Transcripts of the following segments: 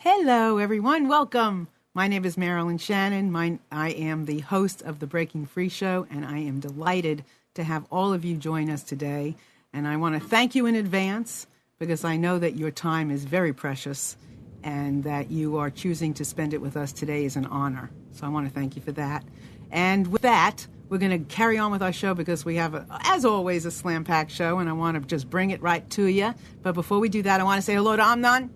Hello, everyone. Welcome. My name is Marilyn Shannon. I am the host of the Breaking Free Show, and I am delighted to have all of you join us today. And I want to thank you in advance because I know that your time is very precious and that you are choosing to spend it with us today is an honor. So I want to thank you for that. And with that, we're going to carry on with our show because we have, as always, a slam-packed show, and I want to just bring it right to you. But before we do that, I want to say hello to Amnon.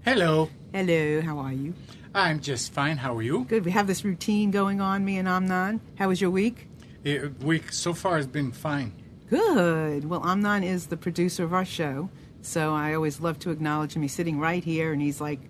Hello. Hello, how are you? I'm just fine. How are you? Good. We have this routine going on, me and Amnon. How was your week? Week so far has been fine. Good. Well, Amnon is the producer of our show, so I always love to acknowledge him. He's sitting right here, and he's like,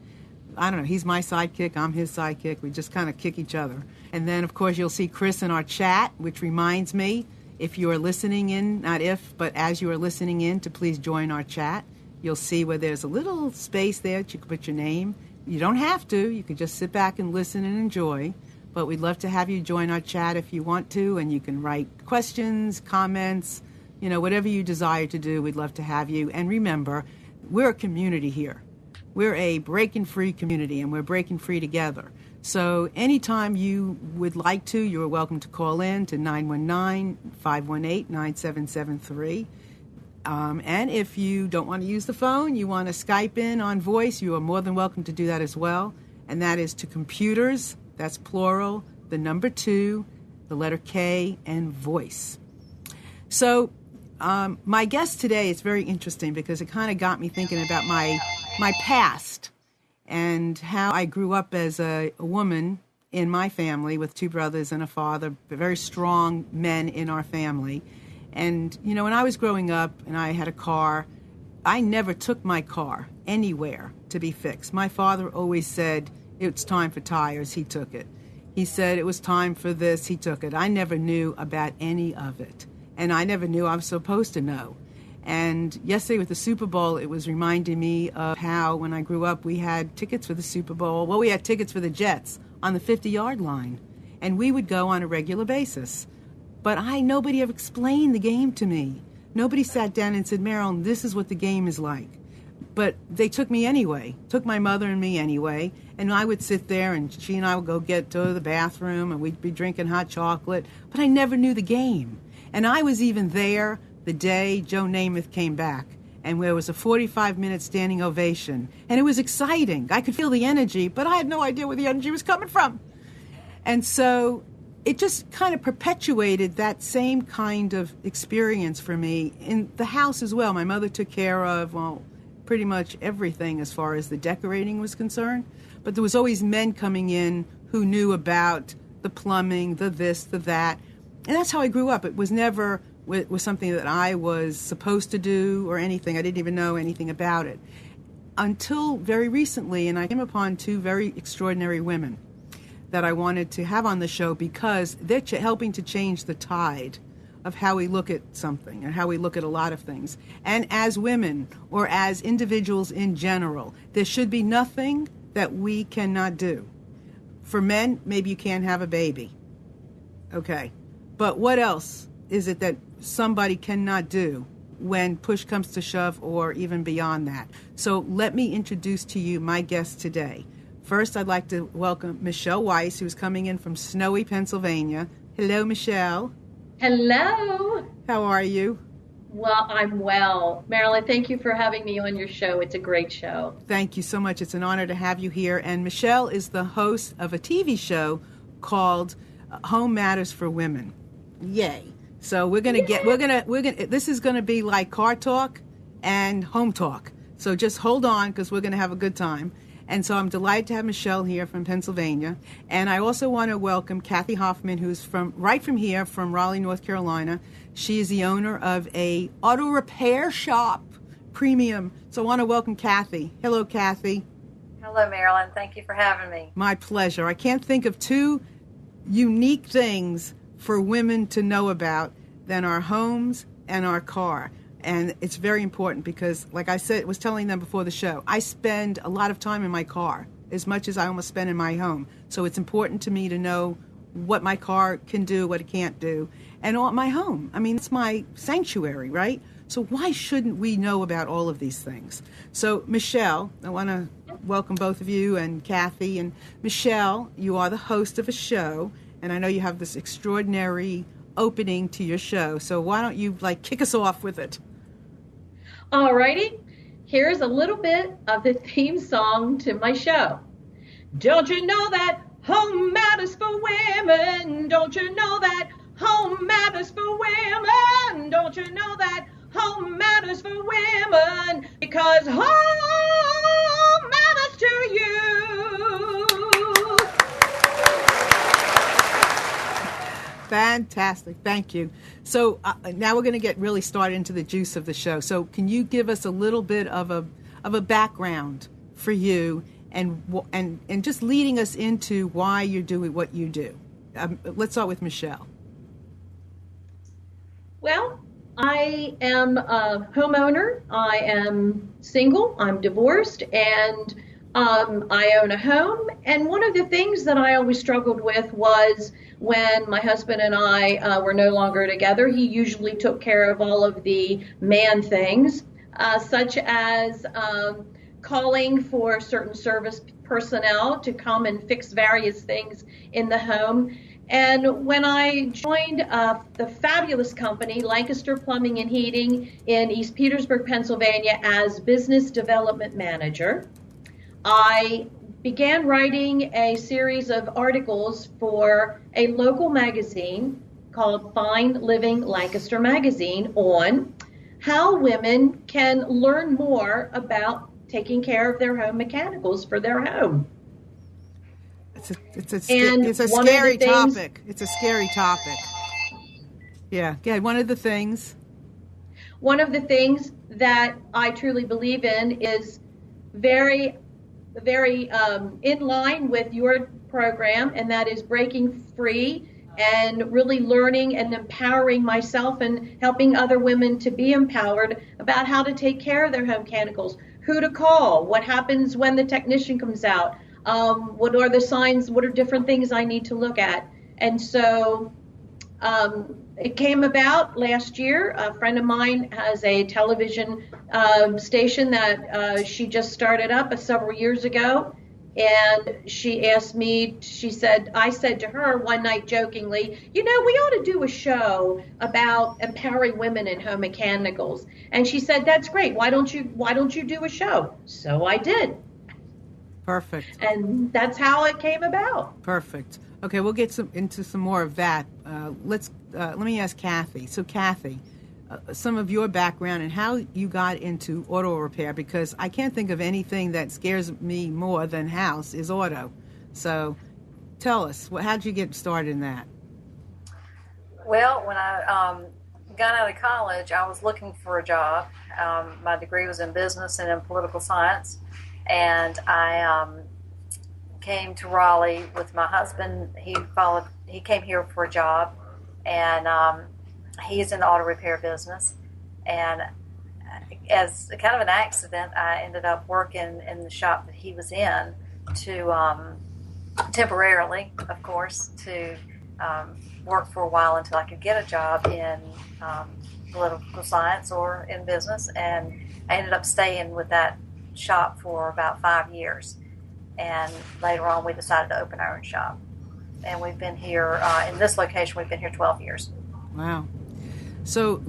I don't know, he's my sidekick, I'm his sidekick. We just kind of kick each other. And then, of course, you'll see Chris in our chat, which reminds me, if you are listening in, not if, but as you are listening in, to please join our chat. You'll see where there's a little space there that you can put your name. You don't have to. You can just sit back and listen and enjoy. But we'd love to have you join our chat if you want to, and you can write questions, comments, whatever you desire to do. We'd love to have you. And remember, we're a community here. We're a breaking free community, and we're breaking free together. So anytime you would like to, you're welcome to call in to 919-518-9773. And if you don't want to use the phone, you want to Skype in on voice, you are more than welcome to do that as well. And that is to computers, that's plural, the number 2, the letter K, and voice. So my guest today is very interesting because it kind of got me thinking about my past and how I grew up as a woman in my family with 2 brothers and a father, very strong men in our family. And, when I was growing up and I had a car, I never took my car anywhere to be fixed. My father always said, it's time for tires, he took it. He said it was time for this, he took it. I never knew about any of it. And I never knew I was supposed to know. And yesterday with the Super Bowl, it was reminding me of how when I grew up, we had tickets for the Super Bowl. Well, we had tickets for the Jets on the 50-yard line. And we would go on a regular basis. But nobody ever explained the game to me. Nobody sat down and said, Marilyn, this is what the game is like. But they took me anyway, took my mother and me anyway, and I would sit there and she and I would go get to the bathroom and we'd be drinking hot chocolate, but I never knew the game. And I was even there the day Joe Namath came back, and there was a 45-minute standing ovation, and it was exciting. I could feel the energy, but I had no idea where the energy was coming from. And so it just kind of perpetuated that same kind of experience for me in the house as well. My mother took care of, pretty much everything as far as the decorating was concerned. But there was always men coming in who knew about the plumbing, the this, the that. And that's how I grew up. It was never was something that I was supposed to do or anything. I didn't even know anything about it. Until very recently, and I came upon 2 very extraordinary women that I wanted to have on the show because they're helping to change the tide of how we look at something and how we look at a lot of things. And as women or as individuals in general, there should be nothing that we cannot do. For men, maybe you can't have a baby. Okay. But what else is it that somebody cannot do when push comes to shove or even beyond that? So let me introduce to you my guest today. First, I'd like to welcome Michelle Weiss, who's coming in from snowy Pennsylvania. Hello, Michelle. Hello. How are you? Well, I'm well. Marilyn, thank you for having me on your show. It's a great show. Thank you so much. It's an honor to have you here. And Michelle is the host of a TV show called Home Matters for Women. Yay. So this is going to be like car talk and home talk. So just hold on because we're going to have a good time. And so I'm delighted to have Michelle here from Pennsylvania. And I also want to welcome Kathy Hoffman, who's right from here, from Raleigh, North Carolina. She is the owner of a auto repair shop, Premium. So I want to welcome Kathy. Hello, Kathy. Hello, Marilyn. Thank you for having me. My pleasure. I can't think of 2 unique things for women to know about than our homes and our car. And it's very important because, like I said, was telling them before the show, I spend a lot of time in my car, as much as I almost spend in my home. So it's important to me to know what my car can do, what it can't do, and my home. I mean, it's my sanctuary, right? So why shouldn't we know about all of these things? So, Michelle, I want to welcome both of you, and Kathy and Michelle. You are the host of a show, and I know you have this extraordinary opening to your show. So why don't you kick us off with it? All righty. Here's a little bit of the theme song to my show. Don't you know that home matters for women? Don't you know that home matters for women? Don't you know that home matters for women? Because home matters to you. Fantastic. Thank you. So now we're going to get really started into the juice of the show. So can you give us a little bit of a background for you and just leading us into why you're doing what you do? Let's start with Michelle. Well, I am a homeowner. I am single. I'm divorced, and I own a home. And one of the things that I always struggled with was when my husband and I were no longer together. He usually took care of all of the man things, such as calling for certain service personnel to come and fix various things in the home. And when I joined the fabulous company, Lancaster Plumbing and Heating in East Petersburg, Pennsylvania, as business development manager, I began writing a series of articles for a local magazine called Fine Living Lancaster Magazine on how women can learn more about taking care of their home mechanicals for their home. It's a scary topic. It's a scary topic. Yeah. One of the things that I truly believe in is very, very in line with your program, and that is breaking free and really learning and empowering myself and helping other women to be empowered about how to take care of their home mechanicals, who to call, what happens when the technician comes out. What are the signs? What are different things I need to look at? And so it came about last year. A friend of mine has a television station that she just started up several years ago. And she asked me, I said to her one night jokingly, we ought to do a show about empowering women in home mechanicals. And she said, that's great. Why don't you do a show? So I did. Perfect. And that's how it came about. Perfect. Okay, we'll get into some more of that. Let me ask Kathy. So, Kathy, some of your background and how you got into auto repair, because I can't think of anything that scares me more than house is auto. So, tell us, how'd you get started in that? Well, when I got out of college, I was looking for a job. My degree was in business and in political science. And I came to Raleigh with my husband. He came here for a job, and he's in the auto repair business. And as kind of an accident, I ended up working in the shop that he was in to temporarily, of course, to work for a while until I could get a job in political science or in business. And I ended up staying with that shop for about 5 years, and later on we decided to open our own shop, and we've been here in this location. We've been here 12 years. Wow. So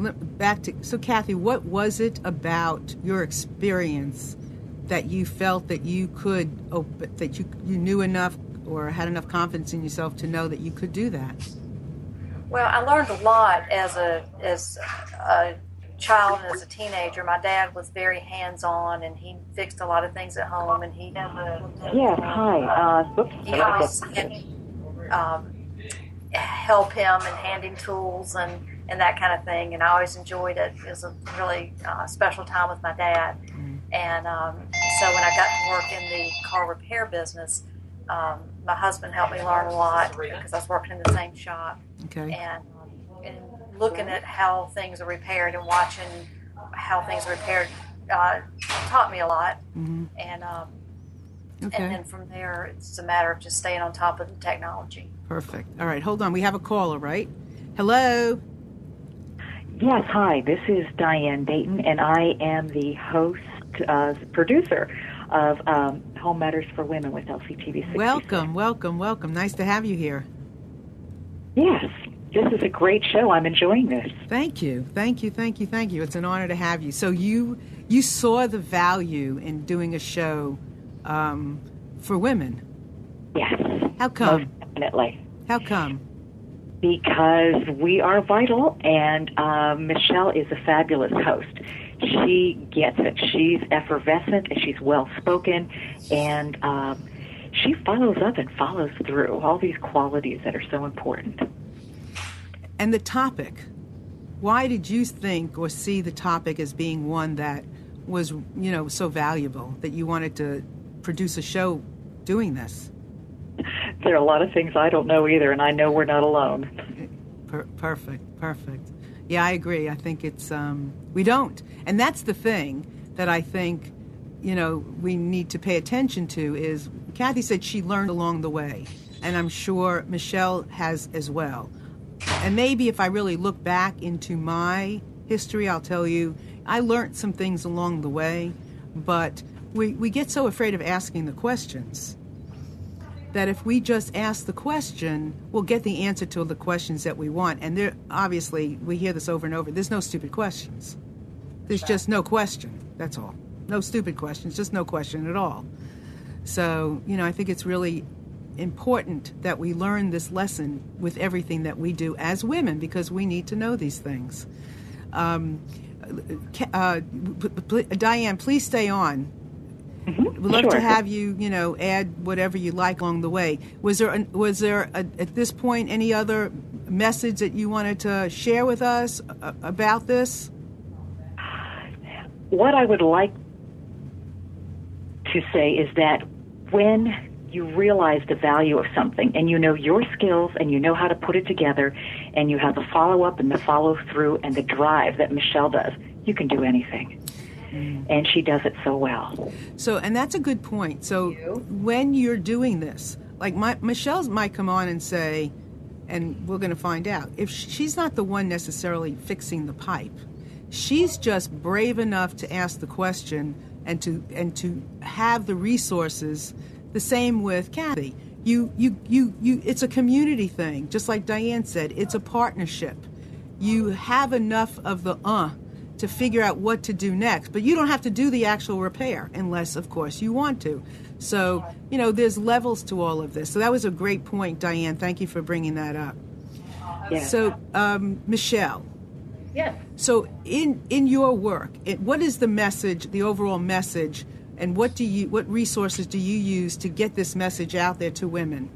Kathy, what was it about your experience that you felt that you could that you knew enough or had enough confidence in yourself to know that you could do that? Well, I learned a lot as a child and as a teenager. My dad was very hands-on, and he fixed a lot of things at home, and he Yes, hi. he always had help him in handing tools and that kind of thing, and I always enjoyed it. It was a really special time with my dad. And so when I got to work in the car repair business, my husband helped me learn a lot because I was working in the same shop. Okay. And looking at how things are repaired and watching how things are repaired taught me a lot. Mm-hmm. And Okay. and then from there, it's a matter of just staying on top of the technology. Perfect. All right, hold on. We have a caller, right? Hello? Yes, hi. This is Diane Dayton, and I am the host, producer of Home Matters for Women with LCTV 66. Welcome. Nice to have you here. Yes, this is a great show. I'm enjoying this. Thank you. It's an honor to have you. So you saw the value in doing a show for women. Yes. How come? Most definitely. How come? Because we are vital, and Michelle is a fabulous host. She gets it. She's effervescent, and she's well-spoken, and she follows up and follows through all these qualities that are so important. And the topic, why did you think or see the topic as being one that was, so valuable that you wanted to produce a show doing this? There are a lot of things I don't know either, and I know we're not alone. Perfect. Yeah, I agree. I think it's, we don't. And that's the thing that I think, we need to pay attention to is, Kathy said she learned along the way, and I'm sure Michelle has as well. And maybe if I really look back into my history, I'll tell you, I learned some things along the way, but we get so afraid of asking the questions that if we just ask the question, we'll get the answer to the questions that we want. And there, obviously, we hear this over and over. There's no stupid questions. There's just no question. That's all. No stupid questions, just no question at all. So, I think it's really important that we learn this lesson with everything that we do as women, because we need to know these things. Diane, please stay on. Mm-hmm. We'd love Sure. to have you, add whatever you like along the way. Was there at this point any other message that you wanted to share with us about this? What I would like to say is that when you realize the value of something and you know your skills and you know how to put it together and you have the follow-up and the follow-through and the drive that Michelle does, you can do anything. And she does it so well. So, and that's a good point. So when you're doing this, like Michelle might come on and say, and we're going to find out, if she's not the one necessarily fixing the pipe, she's just brave enough to ask the question and to have the resources. The same with Kathy. You it's a community thing, just like Diane said. It's a partnership. You have enough of the to figure out what to do next, but you don't have to do the actual repair unless, of course, you want to. So, there's levels to all of this. So that was a great point, Diane. Thank you for bringing that up. Yeah. So, Michelle. Yes. So, in your work, what is the message, the overall message, and what resources do you use to get this message out there to women?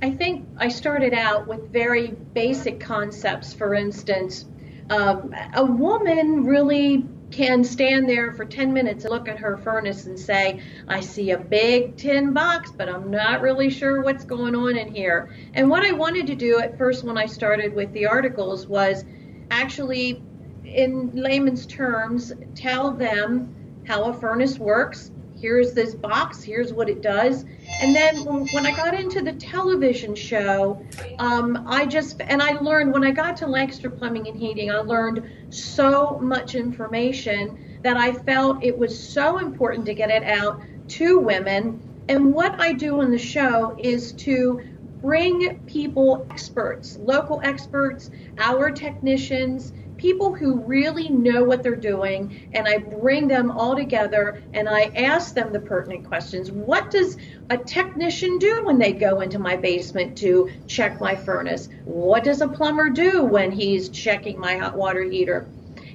I think I started out with very basic concepts. For instance, a woman really can stand there for 10 minutes and look at her furnace and say, I see a big tin box, but I'm not really sure what's going on in here. And what I wanted to do at first when I started with the articles was actually, in layman's terms, tell them how a furnace works. Here's this box, here's what it does. And then when I got into the television show, I learned, when I got to Lancaster Plumbing and Heating, I learned so much information that I felt it was so important to get it out to women. And what I do on the show is to bring people, experts, local experts, our technicians, people who really know what they're doing, and I bring them all together and I ask them the pertinent questions. What does a technician do when they go into my basement to check my furnace? What does a plumber do when he's checking my hot water heater?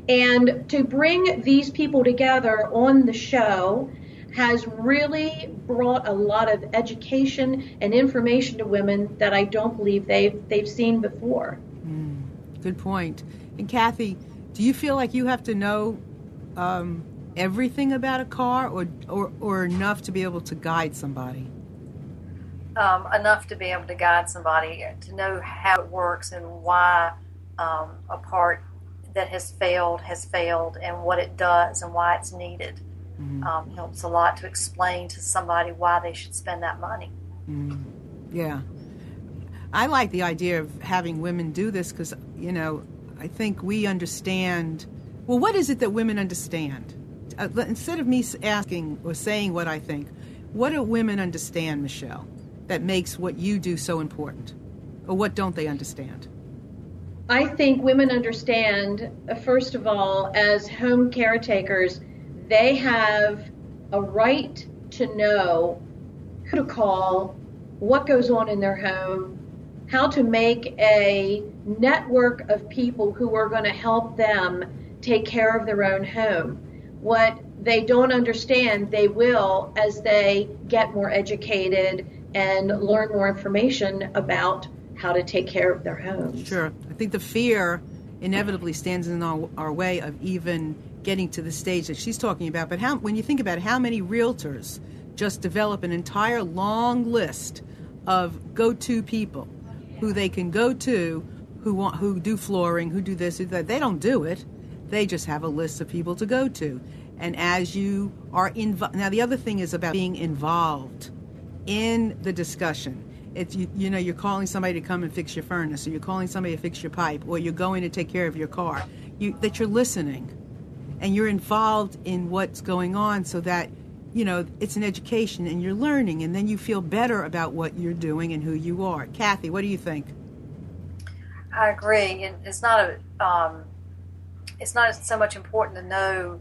And to bring these people together on the show has really brought a lot of education and information to women that I don't believe they've seen before. Good point. And Kathy, do you feel like you have to know everything about a car, or enough to be able to guide somebody? Enough to be able to guide somebody, to know how it works and why a part that has failed, and what it does and why it's needed. Helps a lot to explain to somebody why they should spend that money. Yeah. I like the idea of having women do this because, I think we understand. Well, what is it that women understand instead of me asking or saying what I think, what do women understand, Michelle, that makes what you do so important? Or what don't they understand? I think women understand, first of all, as home caretakers, they have a right to know who to call, what goes on in their home, how to make a network of people who are going to help them take care of their own home. What they don't understand, they will as they get more educated and learn more information about how to take care of their homes. Sure. I think the fear inevitably stands in our way of even getting to the stage that she's talking about. But when you think about how many realtors just develop an entire long list of go-to people who they can go to, who do flooring, who do this, who do that. They don't do it. They just have a list of people to go to. And as you are now the other thing is about being involved in the discussion. It's you're calling somebody to come and fix your furnace, or you're calling somebody to fix your pipe, or you're going to take care of your car. That you're listening, and you're involved in what's going on, so that it's an education and you're learning, and then you feel better about what you're doing and who you are. Kathy, what do you think? I agree. It's not so much important to know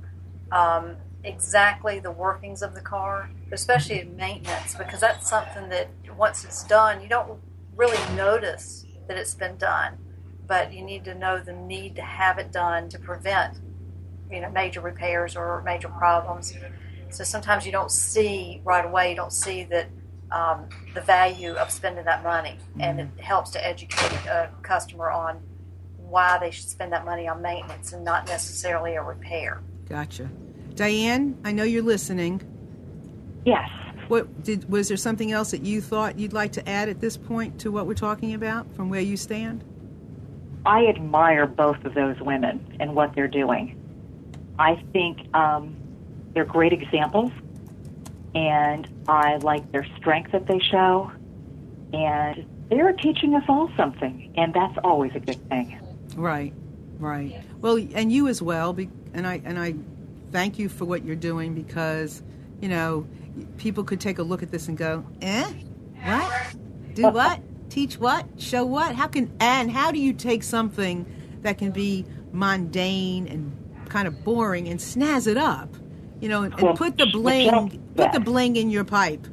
exactly the workings of the car, especially in maintenance, because that's something that once it's done, you don't really notice that it's been done, but you need to know the need to have it done to prevent, major repairs or major problems. So sometimes you don't see right away, you don't see that the value of spending that money, and it helps to educate a customer on why they should spend that money on maintenance and not necessarily a repair. Gotcha. Diane, I know you're listening. Yes. Was there something else that you thought you'd like to add at this point to what we're talking about from where you stand? I admire both of those women and what they're doing. I think they're great examples, and I like their strength that they show, and they're teaching us all something, and that's always a good thing. Right. Well, and you as well, and I thank you for what you're doing, because, people could take a look at this and go, what? Do what? Teach what? Show what? How do you take something that can be mundane and kind of boring and snazz it up, and put the bling in your pipe?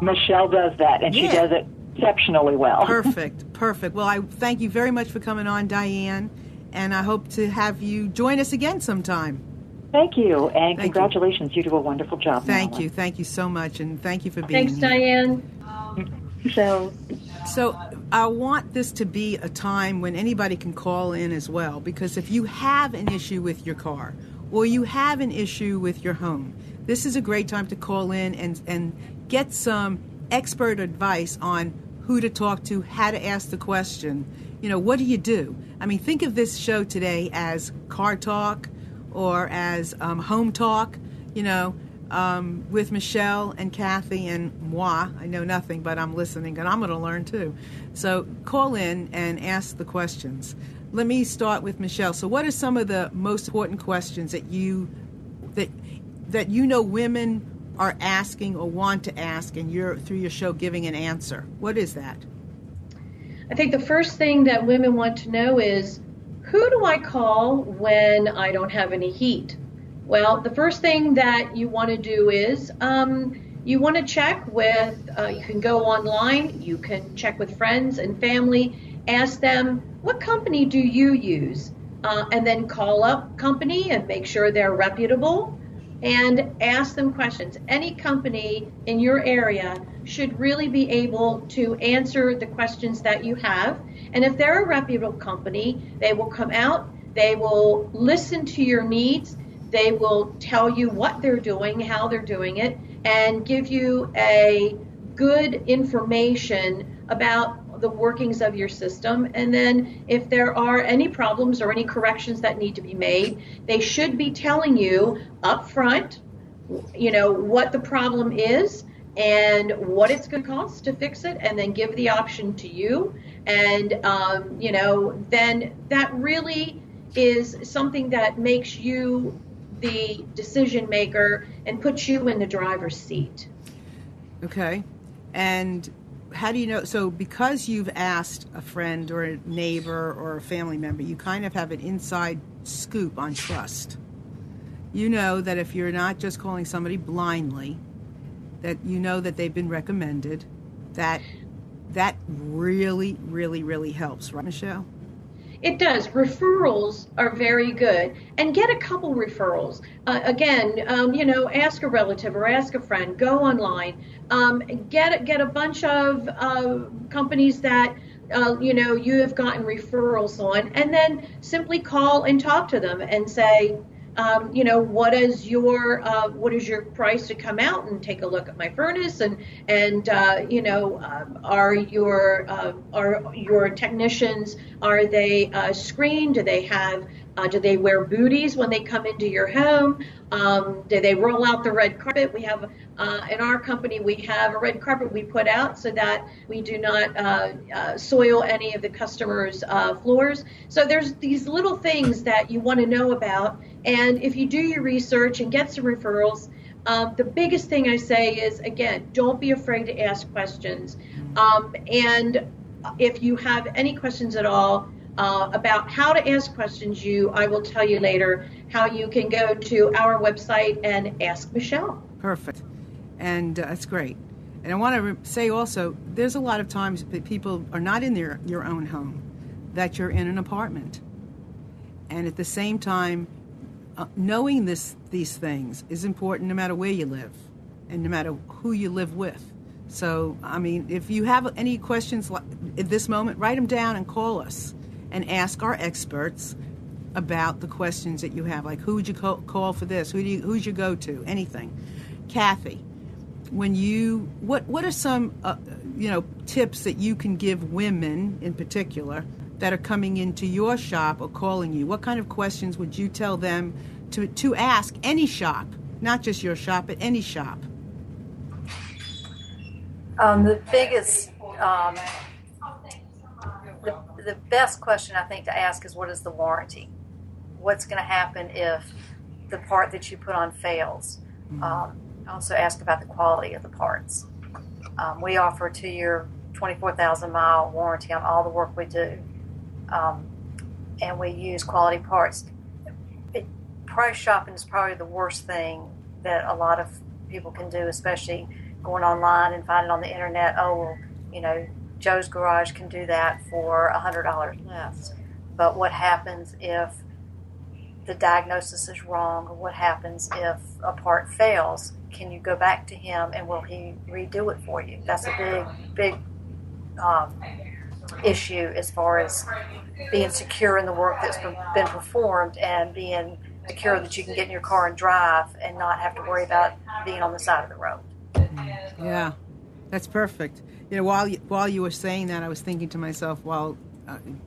Michelle does that, and she does it exceptionally well. Perfect. Well, I thank you very much for coming on, Diane, and I hope to have you join us again sometime. Thank you, and congratulations. You do a wonderful job. Thank you so much, and thank you for being here. Thanks, Diane. So I want this to be a time when anybody can call in as well, because if you have an issue with your car or you have an issue with your home, this is a great time to call in and get some expert advice on who to talk to, how to ask the question. What do you do? I mean, think of this show today as car talk or as home talk, with Michelle and Kathy and moi. I know nothing, but I'm listening, and I'm going to learn too. So call in and ask the questions. Let me start with Michelle. So what are some of the most important questions that women are asking or want to ask, and you're through your show giving an answer? What is that? I think the first thing that women want to know is, who do I call when I don't have any heat? Well, the first thing that you want to do is you want to check with, you can go online, you can check with friends and family, ask them, what company do you use? And then call up company and make sure they're reputable and ask them questions. Any company in your area should really be able to answer the questions that you have. And if they're a reputable company, they will come out, they will listen to your needs, they will tell you what they're doing, how they're doing it, and give you a good information about the workings of your system. And then if there are any problems or any corrections that need to be made, they should be telling you up front, what the problem is and what it's going to cost to fix it, and then give the option to you. And, then that really is something that makes you the decision maker and put you in the driver's seat. Okay. And how do you know? So because you've asked a friend or a neighbor or a family member, you kind of have an inside scoop on trust. You know that if you're not just calling somebody blindly, that you know that they've been recommended, that really, really, really helps, right, Michelle? It does. Referrals are very good, and get a couple referrals. Ask a relative or ask a friend. Go online. Get a bunch of companies that you have gotten referrals on, and then simply call and talk to them and say, what is your price to come out and take a look at my furnace, and are your technicians, are they screened? Do they wear booties when they come into your home? Do they roll out the red carpet? We have in our company, we have a red carpet we put out so that we do not soil any of the customers' floors. So there's these little things that you want to know about. And if you do your research and get some referrals, the biggest thing I say is, again, don't be afraid to ask questions. And if you have any questions at all about how to ask questions, I will tell you later how you can go to our website and ask Michelle. Perfect. And that's great. And I want to say also, there's a lot of times that people are not in your own home, that you're in an apartment. And at the same time, knowing these things is important no matter where you live and no matter who you live with. So, I mean, if you have any questions at this moment, write them down and call us and ask our experts about the questions that you have. Like, who would you call for this? Who's your go-to? Anything. Kathy, what are some tips that you can give women in particular that are coming into your shop or calling you? What kind of questions would you tell them to ask any shop, not just your shop, but any shop? The biggest, the best question I think to ask is, what is the warranty? What's going to happen if the part that you put on fails? Also ask about the quality of the parts. We offer a 2-year, 24,000-mile warranty on all the work we do. And we use quality parts. Price shopping is probably the worst thing that a lot of people can do, especially going online and finding on the internet, Joe's Garage can do that for $100 less. But what happens if the diagnosis is wrong, or what happens if a part fails? Can you go back to him and will he redo it for you? That's a big issue as far as being secure in the work that's been performed and being secure that you can get in your car and drive and not have to worry about being on the side of the road. Yeah, that's perfect. While you were saying that, I was thinking to myself, while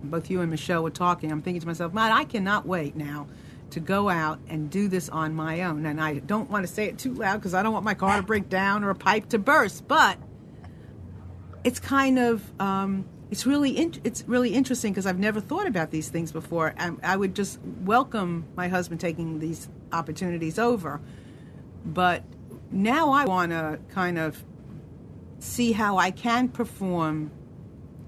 both you and Michelle were talking, I'm thinking to myself, man, I cannot wait now to go out and do this on my own. And I don't want to say it too loud because I don't want my car to break down or a pipe to burst. But it's kind of it's really interesting because I've never thought about these things before. I would just welcome my husband taking these opportunities over. But now I want to kind of see how I can perform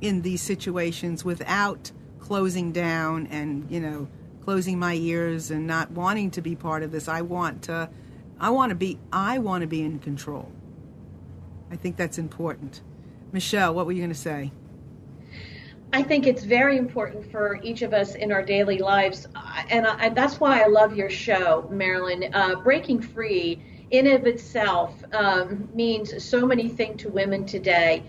in these situations without closing down and, closing my ears and not wanting to be part of this. I want to be in control. I think that's important. Michelle, what were you going to say? I think it's very important for each of us in our daily lives, and that's why I love your show, Marilyn. Breaking free in of itself means so many things to women today.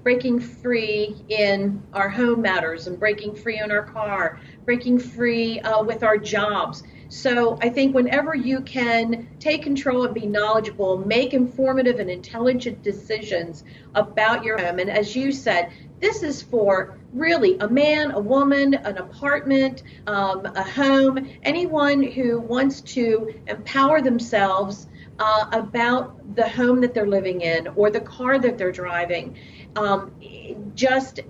Breaking free in our home matters and breaking free in our car, breaking free with our jobs. So I think whenever you can take control and be knowledgeable, make informative and intelligent decisions about your home. And as you said, this is for really a man, a woman, an apartment, a home, anyone who wants to empower themselves about the home that they're living in or the car that they're driving. Just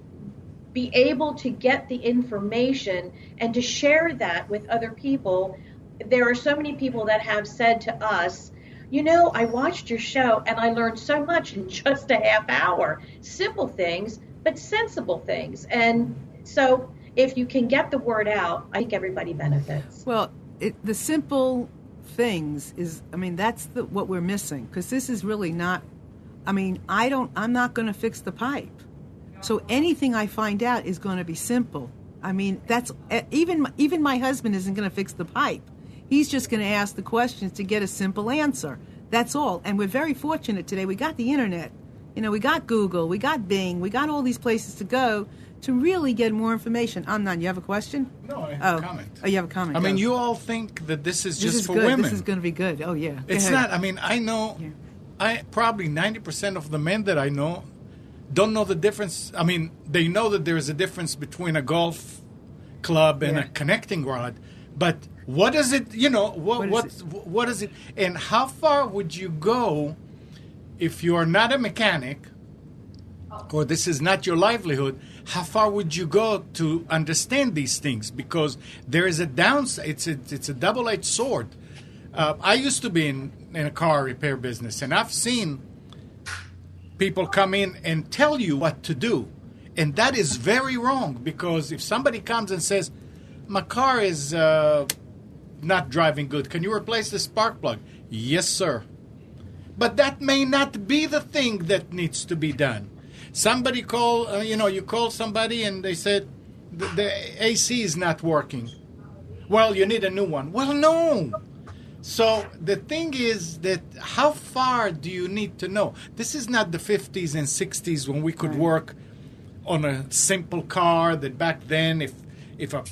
be able to get the information and to share that with other people there are so many people that have said to us, you know, I watched your show and I learned so much in just a half hour. Simple things, but sensible things. And so if you can get the word out, I think everybody benefits. Well, the simple things is, I mean, that's what we're missing, because this is really not, I mean, I'm not going to fix the pipe. So anything I find out is going to be simple. I mean, that's, even my husband isn't going to fix the pipe. He's just going to ask the questions to get a simple answer. That's all. And we're very fortunate today. We got the internet. You know, we got Google, we got Bing, we got all these places to go to really get more information. Amnon, you have a question? No, I have a comment. Oh, you have a comment. I mean, you all think that this is just for good. women. This is going to be good. Oh, yeah. It's not. I mean, I know, probably 90% of the men that I know don't know the difference. I mean, they know that there is a difference between a golf club and a connecting rod, but what is it, you know, what is it, and how far would you go if you are not a mechanic, or this is not your livelihood? How far would you go to understand these things? Because there is a downside. It's a double-edged sword. I used to be in a car repair business, and I've seen people come in and tell you what to do. And that is very wrong, because if somebody comes and says, my car is not driving good, can you replace the spark plug? Yes, sir. But that may not be the thing that needs to be done. Somebody you call somebody and they said, the AC is not working. Well, you need a new one. Well, no. So the thing is that how far do you need to know? This is not the 50s and 60s when we could work on a simple car, that back then if a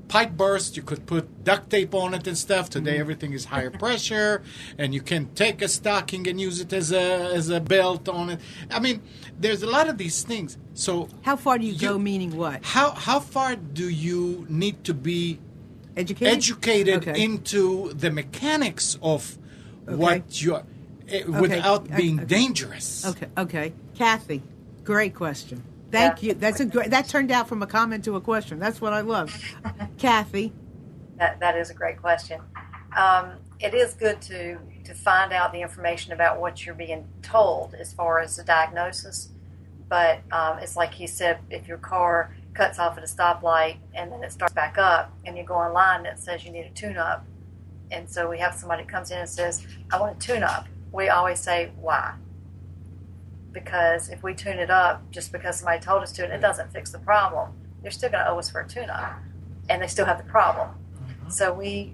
pipe burst, you could put duct tape on it and stuff. Today everything is higher pressure, and you can take a stocking and use it as a belt on it. I mean, there's a lot of these things. So how far do you go, meaning what? How far do you need to be educated into the mechanics of what you're without being dangerous? Okay. Kathy, great question. Thank you. That turned out from a comment to a question. That's what I love. Kathy. That is a great question. It is good to find out the information about what you're being told as far as the diagnosis. But it's like he said, if your car cuts off at a stoplight and then it starts back up and you go online and it says you need a tune-up. And so we have somebody comes in and says, I want a tune-up. We always say, why? Because if we tune it up just because somebody told us to, and it doesn't fix the problem, they're still going to owe us for a tune-up, and they still have the problem. So we,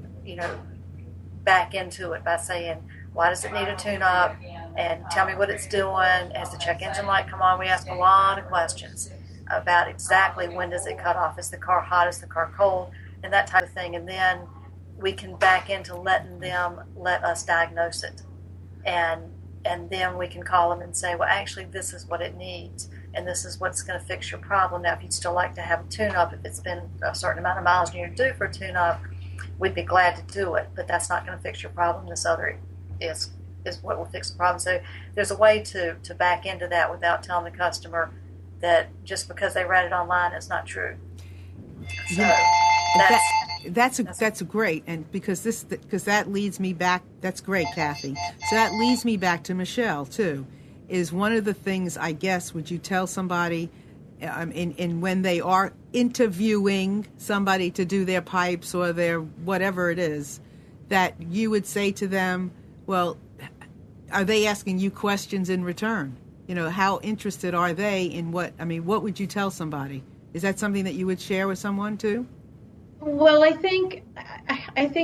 back into it by saying, why does it need a tune-up, and tell me what it's doing. Has the check engine light come on? We ask a lot of questions about exactly when does it cut off. Is the car hot? Is the car cold? And that type of thing. And then we can back into letting them let us diagnose it. And then we can call them and say, well, actually, this is what it needs, and this is what's going to fix your problem. Now, if you'd still like to have a tune-up, if it's been a certain amount of miles and you're due for a tune-up, we'd be glad to do it, but that's not going to fix your problem. This other is what will fix the problem. So there's a way to back into that without telling the customer that just because they read it online, it's not true. So that's great, and because that leads me back. That's great, Kathy. So that leads me back to Michelle too. Is one of the things, I guess, would you tell somebody in when they are interviewing somebody to do their pipes or their whatever it is, that you would say to them, well, are they asking you questions in return? How interested are they in what would you tell somebody? Is that something that you would share with someone too? Well, I think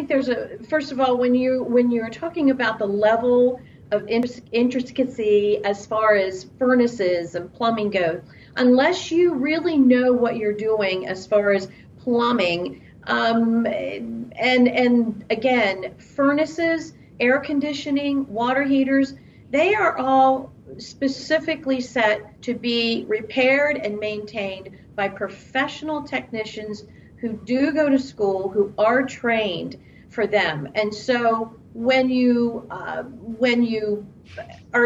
there's first of all, when you're talking about the level of intricacy as far as furnaces and plumbing go, unless you really know what you're doing as far as plumbing, and again, furnaces, air conditioning, water heaters, they are all specifically set to be repaired and maintained by professional technicians who do go to school, who are trained for them. And so when you are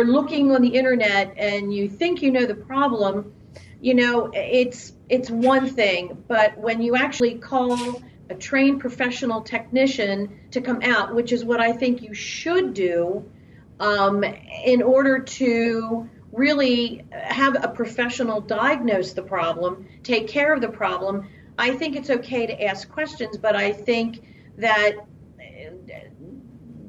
looking on the internet and you think you know the problem, it's one thing. But when you actually call a trained professional technician to come out, which is what I think you should do in order to really have a professional diagnose the problem, take care of the problem. I think it's okay to ask questions, but I think that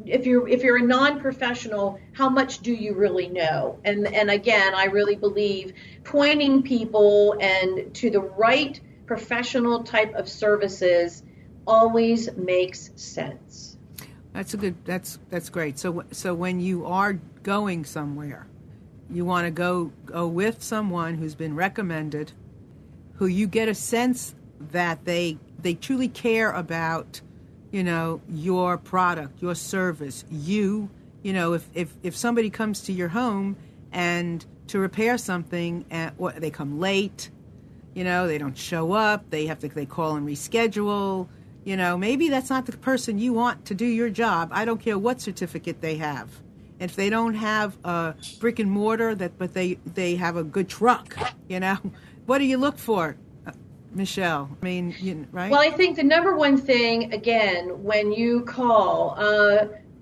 if you're a non-professional, how much do you really know? And again, I really believe pointing people and to the right professional type of services always makes sense. That's great. So when you are going somewhere, you want to go with someone who's been recommended, who you get a sense that they truly care about, your product, your service, if somebody comes to your home and to repair something, or they come late, they don't show up, they call and reschedule, maybe that's not the person you want to do your job. I don't care what certificate they have. If they don't have a brick and mortar, but they have a good truck, what do you look for? Michelle, I mean, right? Well, I think the number one thing, again, when you call,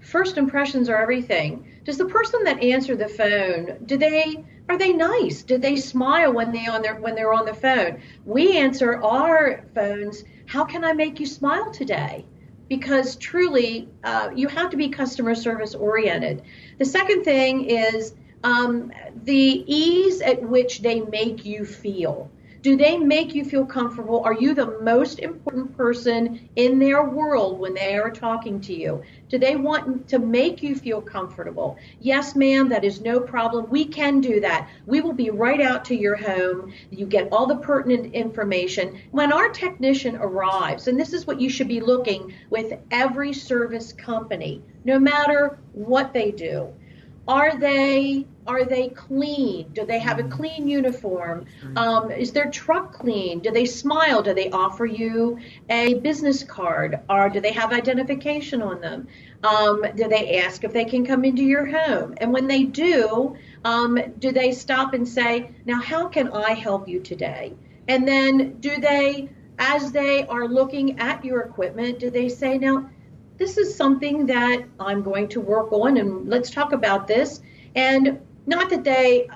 first impressions are everything. Does the person that answered the phone, are they nice? Did they smile when they're on the phone? We answer our phones, how can I make you smile today? Because truly, you have to be customer service oriented. The second thing is the ease at which they make you feel. Do they make you feel comfortable? Are you the most important person in their world when they are talking to you? Do they want to make you feel comfortable? Yes, ma'am, that is no problem. We can do that. We will be right out to your home. You get all the pertinent information. When our technician arrives, and this is what you should be looking with every service company, no matter what they do. Are they clean? Do they have a clean uniform? Is their truck clean? Do they smile? Do they offer you a business card? Or do they have identification on them? Do they ask if they can come into your home? And when they do they stop and say, now how can I help you today? And then do they, as they are looking at your equipment, do they say, now, this is something that I'm going to work on, and let's talk about this. And not that they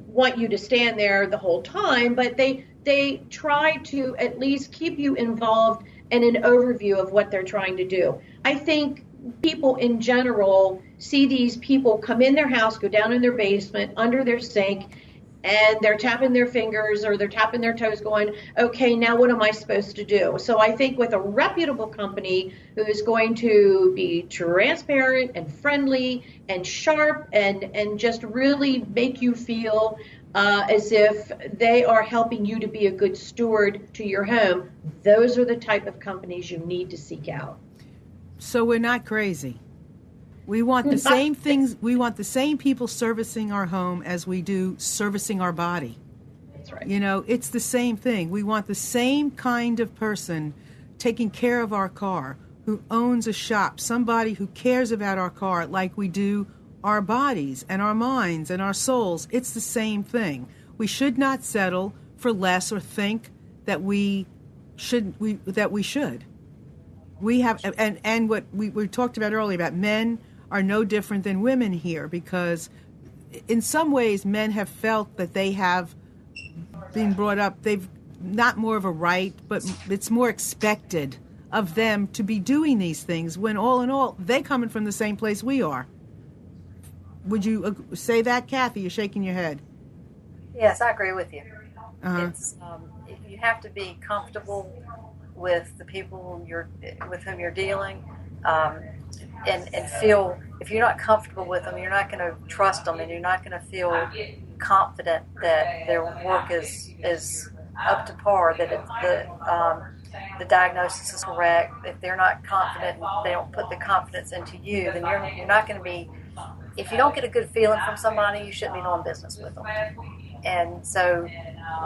want you to stand there the whole time, but they try to at least keep you involved in an overview of what they're trying to do. I think people in general see these people come in their house, go down in their basement, under their sink, and they're tapping their fingers or they're tapping their toes going, okay, now what am I supposed to do? So I think with a reputable company who is going to be transparent and friendly and sharp and just really make you feel as if they are helping you to be a good steward to your home, those are the type of companies you need to seek out. So we're not crazy. We want the same things. We want the same people servicing our home as we do servicing our body. That's right. It's the same thing. We want the same kind of person taking care of our car, who owns a shop, somebody who cares about our car like we do our bodies and our minds and our souls. It's the same thing. We should not settle for less or think that we should. We have, and what we talked about earlier about men are no different than women here, because in some ways men have felt that they have been brought up, they've not more of a right, but it's more expected of them to be doing these things, when all in all, they're coming from the same place we are. Would you say that, Kathy? You're shaking your head. Yes, I agree with you. Uh-huh. It's you have to be comfortable with the people with whom you're dealing. And feel, if you're not comfortable with them, you're not going to trust them, and you're not going to feel confident that their work is up to par, that the diagnosis is correct. If they're not confident and they don't put the confidence into you, then you're not going to be. If you don't get a good feeling from somebody, you shouldn't be doing business with them. And so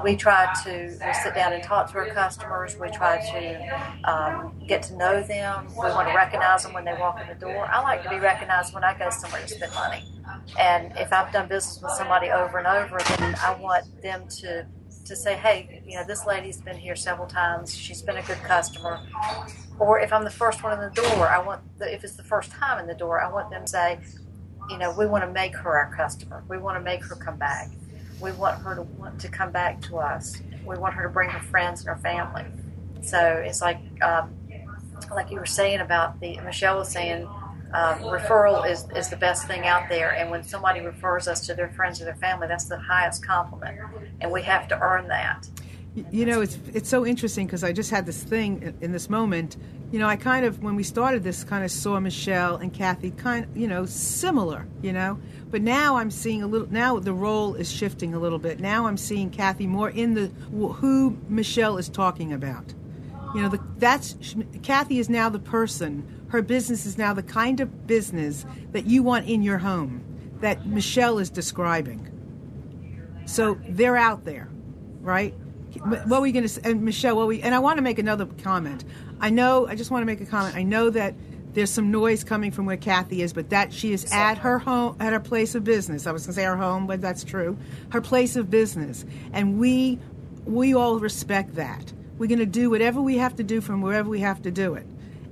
we sit down and talk to our customers. We try to get to know them. We want to recognize them when they walk in the door. I like to be recognized when I go somewhere to spend money. And if I've done business with somebody over and over, then I want them to to say, hey, this lady's been here several times. She's been a good customer. Or if I'm the first one in the door, if it's the first time in the door, I want them to say, we want to make her our customer. We want to make her come back. We want her to want to come back to us. We want her to bring her friends and her family. So it's like you were saying about Michelle was saying, referral is the best thing out there. And when somebody refers us to their friends or their family, that's the highest compliment. And we have to earn that. It's so interesting because I just had this thing in this moment. I kind of, when we started this, kind of saw Michelle and Kathy similar, But now I'm seeing now the role is shifting a little bit. Now I'm seeing Kathy more in who Michelle is talking about. Kathy is now the person. Her business is now the kind of business that you want in your home that Michelle is describing. So they're out there, right? What were we going to say? And Michelle, and I want to make another comment. I just want to make a comment. I know that there's some noise coming from where Kathy is, but that she is at her home, at her place of business. I was going to say her home, but that's true. Her place of business. And we all respect that. We're going to do whatever we have to do from wherever we have to do it.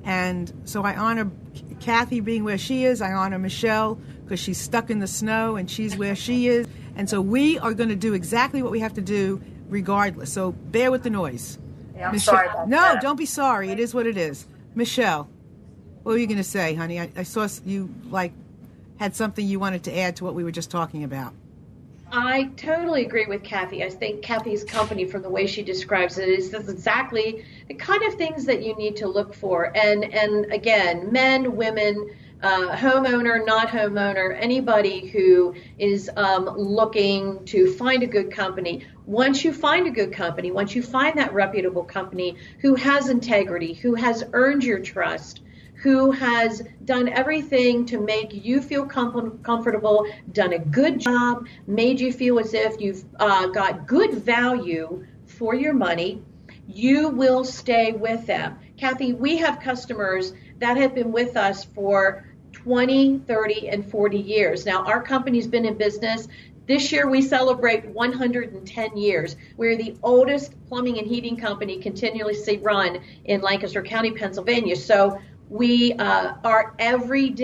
And so I honor Kathy being where she is. I honor Michelle because she's stuck in the snow and she's where she is. And so we are going to do exactly what we have to do regardless. So bear with the noise. Yeah, I'm Michelle, sorry about no, that. don't be sorry. It is what it is. Michelle, what were you going to say, honey? I saw you had something you wanted to add to what we were just talking about. I totally agree with Kathy. I think Kathy's company, from the way she describes it, is exactly the kind of things that you need to look for. And again, men, women, homeowner, not homeowner, anybody who is looking to find a good company. Once you find a good company, once you find that reputable company who has integrity, who has earned your trust, who has done everything to make you feel comfortable, done a good job, made you feel as if you've got good value for your money, you will stay with them. Kathy, we have customers that have been with us for 20, 30, and 40 years. Now, our company's been in business. This year, we celebrate 110 years. We're the oldest plumbing and heating company continuously run in Lancaster County, Pennsylvania. So we are every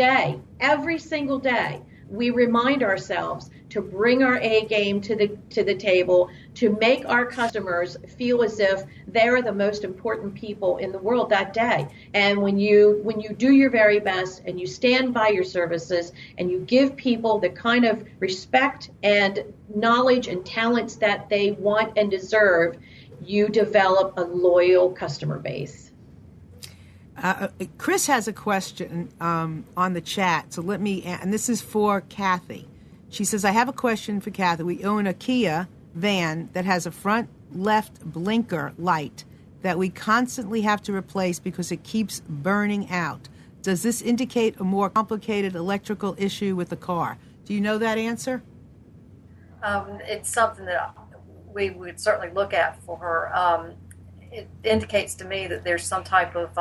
single day, we remind ourselves to bring our A game to the table, to make our customers feel as if they're the most important people in the world that day. And when you do your very best and you stand by your services and you give people the kind of respect and knowledge and talents that they want and deserve, you develop a loyal customer base. Chris has a question on the chat, so and this is for Kathy. She says, I have a question for Kathy. We own a Kia van that has a front left blinker light that we constantly have to replace because it keeps burning out. Does this indicate a more complicated electrical issue with the car? Do you know that answer? It's something that we would certainly look at for her. It indicates to me that there's some type of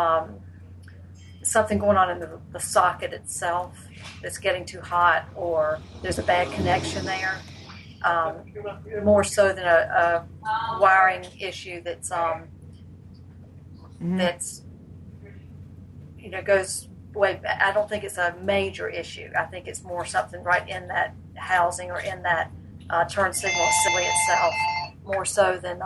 something going on in the socket itself that's getting too hot, or there's a bad connection there, more so than a wiring issue that's that's goes way back. I don't think it's a major issue. I think it's more something right in that housing or in that turn signal assembly itself, more so than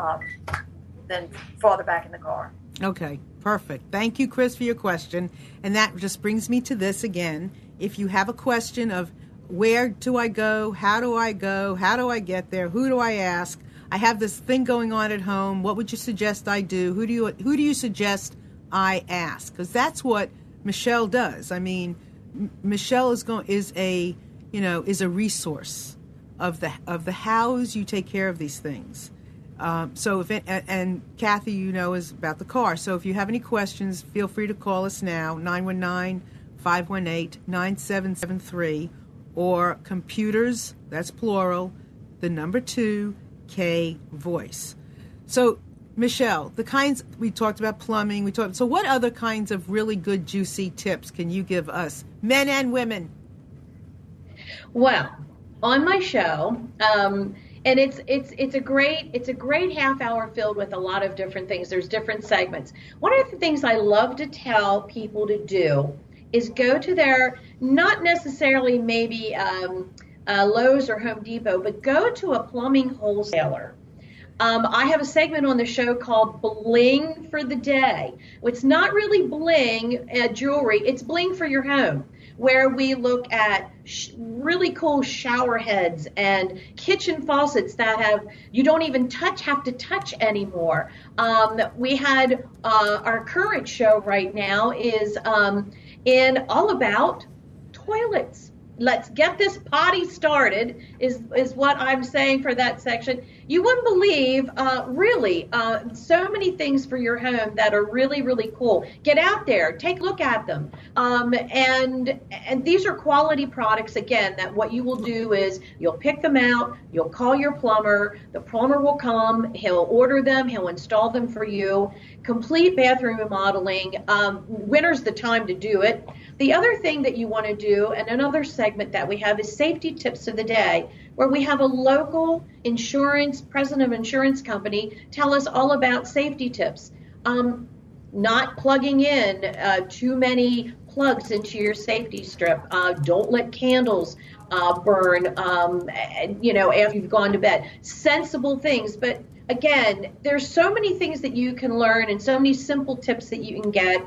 farther back in the car. Okay, perfect. Thank you, Chris, for your question. And that just brings me to this again. If you have a question of where do I go, how do I get there, who do I ask, I have this thing going on at home, what would you suggest I do, who do you suggest I ask? Because that's what Michelle does. I mean, Michelle is a resource of the hows you take care of these things. And Kathy, is about the car. So if you have any questions, feel free to call us now, 919-518-9773, or computers, that's plural, the number 2, K voice. So Michelle, the kinds, we talked about plumbing, so what other kinds of really good juicy tips can you give us, men and women? Well, on my show, And it's a great half hour filled with a lot of different things. There's different segments. One of the things I love to tell people to do is go to their, not necessarily maybe Lowe's or Home Depot, but go to a plumbing wholesaler. I have a segment on the show called Bling for the Day. It's not really bling jewelry, it's bling for your home, where we look at really cool shower heads and kitchen faucets that you don't even have to touch anymore. We had our current show right now is in all about toilets. Let's get this potty started is what I'm saying for that section. You wouldn't believe, really, so many things for your home that are really, really cool. Get out there, take a look at them. And these are quality products, again, that what you will do is you'll pick them out, you'll call your plumber, the plumber will come, he'll order them, he'll install them for you. Complete bathroom remodeling. Winter's the time to do it. The other thing that you want to do, and another segment that we have, is safety tips of the day, where we have a local president of insurance company tell us all about safety tips. Not plugging in too many plugs into your safety strip. Don't let candles burn, after you've gone to bed. Sensible things, but again, there's so many things that you can learn and so many simple tips that you can get.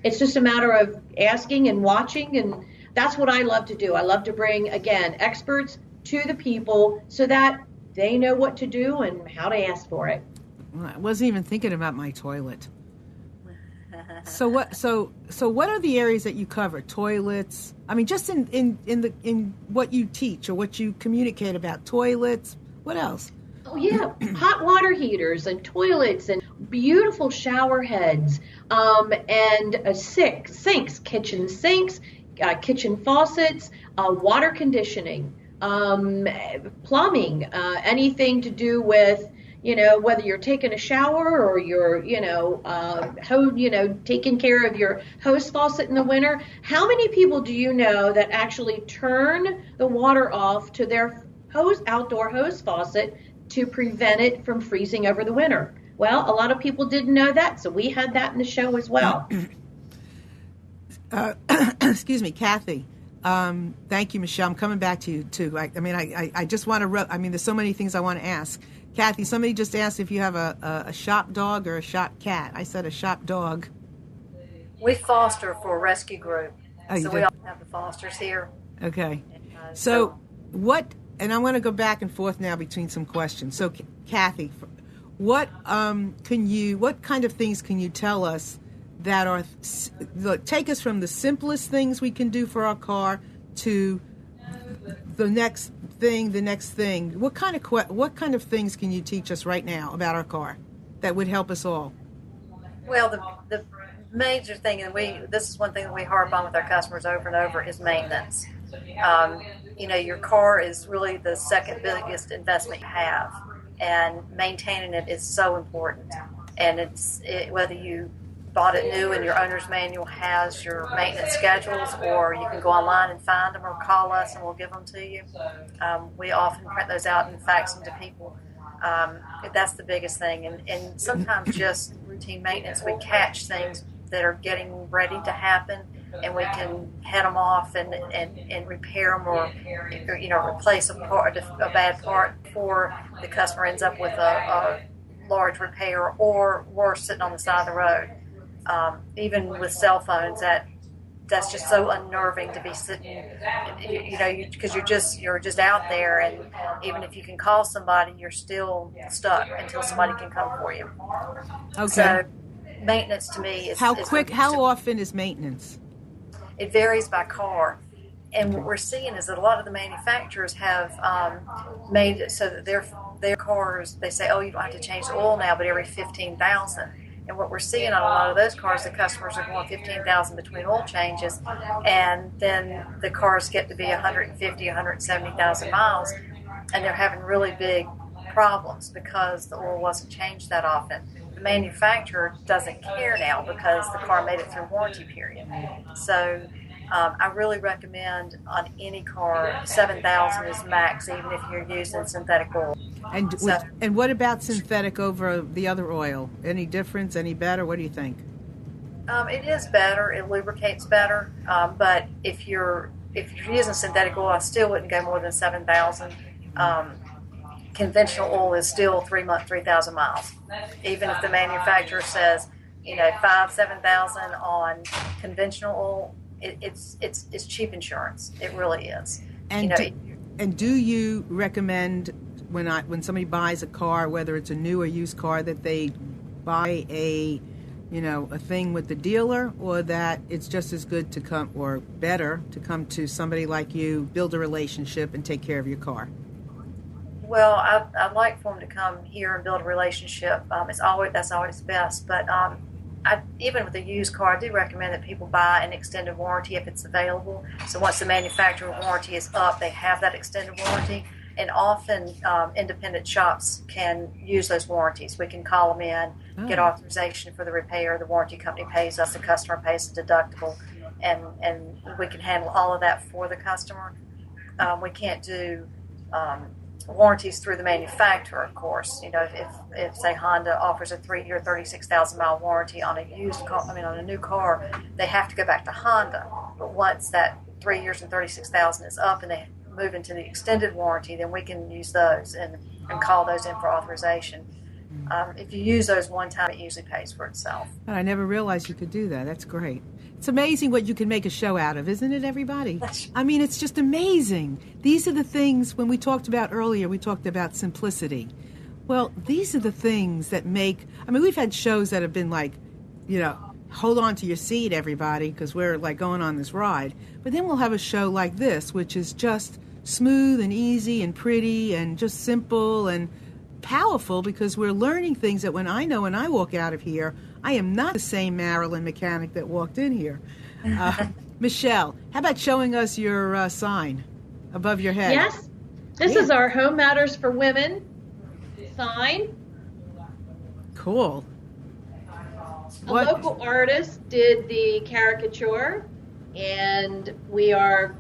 It's just a matter of asking and watching, and that's what I love to do. I love to bring, again, experts to the people so that they know what to do and how to ask for it. Well, I wasn't even thinking about my toilet. So what are the areas that you cover? Toilets? I mean, just in what you teach or what you communicate about toilets. What else? Oh, yeah. Hot water heaters and toilets and beautiful shower heads and sinks, kitchen sinks, kitchen faucets, water conditioning, plumbing, anything to do with, whether you're taking a shower or you're, taking care of your hose faucet in the winter. How many people do you know that actually turn the water off to their outdoor hose faucet to prevent it from freezing over the winter? Well, a lot of people didn't know that, so we had that in the show as well. Excuse me, Kathy. Thank you, Michelle. I'm coming back to you, too. I just want to, there's so many things I want to ask. Kathy, somebody just asked if you have a shop dog or a shop cat. I said a shop dog. We foster for a rescue group. Oh, so we all have the fosters here. Okay. So what, and I want to go back and forth now between some questions. So, Kathy, what kind of things can you tell us that are, take us from the simplest things we can do for our car to the next thing? What kind of things can you teach us right now about our car that would help us all? Well, the major thing, and this is one thing that we harp on with our customers over and over, is maintenance. Your car is really the second biggest investment you have, and maintaining it is so important. And whether you bought it new and your owner's manual has your maintenance schedules, or you can go online and find them, or call us and we'll give them to you. We often print those out and fax them to people. That's the biggest thing. And sometimes just routine maintenance, we catch things that are getting ready to happen, and we can head them off and repair them, or replace a bad part before the customer ends up with a large repair, or worse, sitting on the side of the road. Even with cell phones, that's just so unnerving to be sitting, because you're just out there, and even if you can call somebody, you're still stuck until somebody can come for you. Okay. So maintenance to me is how often is maintenance? It varies by car. And what we're seeing is that a lot of the manufacturers have made it so that their cars, they say, oh, you don't have to change the oil now, but every 15,000. And what we're seeing on a lot of those cars, the customers are going 15,000 between oil changes, and then the cars get to be 150, 170,000 miles, and they're having really big problems because the oil wasn't changed that often. The manufacturer doesn't care now because the car made it through warranty period. So I really recommend on any car 7,000 is max, even if you're using synthetic oil. And what about synthetic over the other oil? Any difference? Any better? What do you think? It is better. It lubricates better. But if you're using synthetic oil, I still wouldn't go more than 7,000. Conventional oil is still 3,000 miles, even if the manufacturer says 7,000 on conventional oil. It's cheap insurance. It really is. And do you recommend when somebody buys a car, whether it's a new or used car, that they buy a thing with the dealer, or that it's just as good to come, or better to come to somebody like you, build a relationship, and take care of your car? Well, I'd like for them to come here and build a relationship. That's always best. But even with a used car, I do recommend that people buy an extended warranty if it's available. So once the manufacturer warranty is up, they have that extended warranty. And often independent shops can use those warranties. We can call them in, get authorization for the repair. The warranty company pays us, the customer pays the deductible, and we can handle all of that for the customer. We can't do warranties through the manufacturer, of course. If say Honda offers a 3-year, 36,000 mile warranty on a new car, they have to go back to Honda. But once that 3 years and 36,000 is up and they move into the extended warranty, then we can use those and call those in for authorization. If you use those one time, it usually pays for itself. I never realized you could do that. That's great. It's amazing what you can make a show out of, isn't it, everybody? I mean, it's just amazing. These are the things, when we talked about earlier, we talked about simplicity. Well, these are the things that make, we've had shows that have been like, hold on to your seat, everybody, because we're like going on this ride. But then we'll have a show like this, which is just smooth and easy and pretty and just simple and powerful, because we're learning things that when I walk out of here, I am not the same Marilyn mechanic that walked in here. Michelle, how about showing us your sign above your head? Yes. This is our Home Matters for Women sign. Cool. A local artist did the caricature, and we are